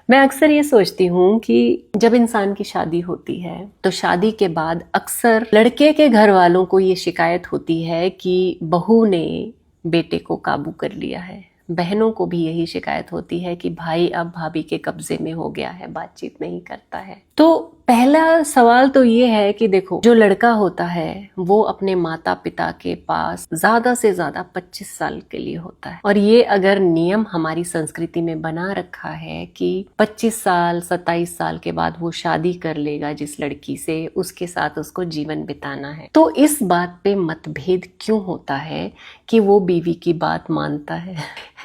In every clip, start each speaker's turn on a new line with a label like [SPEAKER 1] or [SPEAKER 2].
[SPEAKER 1] मैं अक्सर ये सोचती हूँ कि जब इंसान की शादी होती है तो शादी के बाद अक्सर लड़के के घर वालों को ये शिकायत होती है कि बहू ने बेटे को काबू कर लिया है। बहनों को भी यही शिकायत होती है कि भाई अब भाभी के कब्जे में हो गया है, बातचीत नहीं करता है। तो पहला सवाल तो ये है कि देखो, जो लड़का होता है वो अपने माता पिता के पास ज्यादा से ज्यादा 25 साल के लिए होता है। और ये अगर नियम हमारी संस्कृति में बना रखा है कि 25 साल 27 साल के बाद वो शादी कर लेगा जिस लड़की से, उसके साथ उसको जीवन बिताना है, तो इस बात पे मतभेद क्यों होता है कि वो बीवी की बात मानता है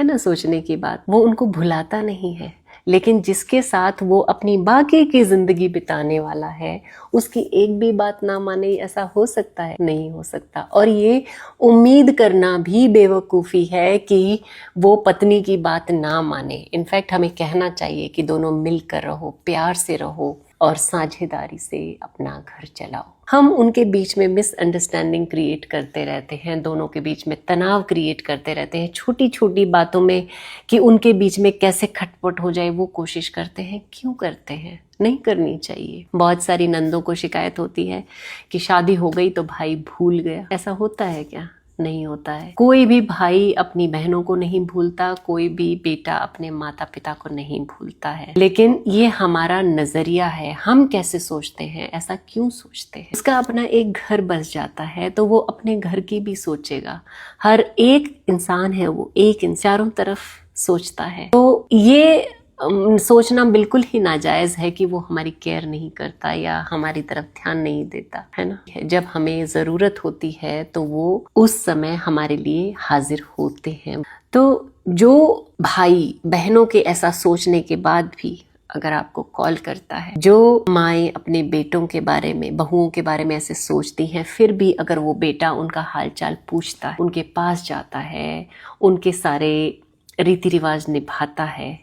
[SPEAKER 1] ना। सोचने की बात, वो उनको भुलाता नहीं है, लेकिन जिसके साथ वो अपनी बाकी की जिंदगी बिताने वाला है उसकी एक भी बात ना माने, ऐसा हो सकता है? नहीं हो सकता। और ये उम्मीद करना भी बेवकूफ़ी है कि वो पत्नी की बात ना माने। इनफैक्ट हमें कहना चाहिए कि दोनों मिलकर रहो, प्यार से रहो और साझेदारी से अपना घर चलाओ। हम उनके बीच में मिसअंडरस्टैंडिंग क्रिएट करते रहते हैं, दोनों के बीच में तनाव क्रिएट करते रहते हैं, छोटी छोटी बातों में कि उनके बीच में कैसे खटपट हो जाए वो कोशिश करते हैं। क्यों करते हैं? नहीं करनी चाहिए। बहुत सारी नंदों को शिकायत होती है कि शादी हो गई तो भाई भूल गया। ऐसा होता है क्या? नहीं होता है। कोई भी भाई अपनी बहनों को नहीं भूलता, कोई भी बेटा अपने माता पिता को नहीं भूलता है। लेकिन ये हमारा नजरिया है, हम कैसे सोचते हैं, ऐसा क्यों सोचते हैं। उसका अपना एक घर बस जाता है तो वो अपने घर की भी सोचेगा। हर एक इंसान है वो एक चारों तरफ सोचता है। तो ये सोचना बिल्कुल ही नाजायज है कि वो हमारी केयर नहीं करता या हमारी तरफ ध्यान नहीं देता, है ना। जब हमें जरूरत होती है तो वो उस समय हमारे लिए हाजिर होते हैं। तो जो भाई बहनों के ऐसा सोचने के बाद भी अगर आपको कॉल करता है, जो माएँ अपने बेटों के बारे में, बहुओं के बारे में ऐसे सोचती हैं, फिर भी अगर वो बेटा उनका हालचाल पूछता है, उनके पास जाता है, उनके सारे रीति रिवाज निभाता है,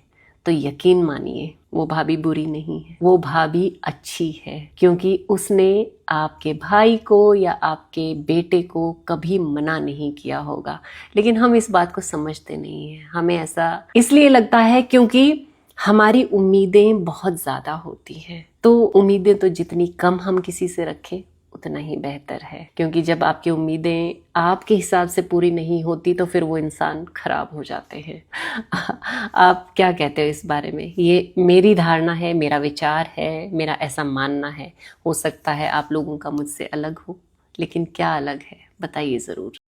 [SPEAKER 1] तो यकीन मानिए वो भाभी बुरी नहीं है, वो भाभी अच्छी है, क्योंकि उसने आपके भाई को या आपके बेटे को कभी मना नहीं किया होगा। लेकिन हम इस बात को समझते नहीं हैं। हमें ऐसा इसलिए लगता है क्योंकि हमारी उम्मीदें बहुत ज्यादा होती हैं। तो उम्मीदें तो जितनी कम हम किसी से रखें उतना ही बेहतर है, क्योंकि जब आपकी उम्मीदें आपके हिसाब से पूरी नहीं होती तो फिर वो इंसान खराब हो जाते हैं। आप क्या कहते हो इस बारे में? ये मेरी धारणा है, मेरा विचार है, मेरा ऐसा मानना है। हो सकता है आप लोगों का मुझसे अलग हो, लेकिन क्या अलग है बताइए ज़रूर।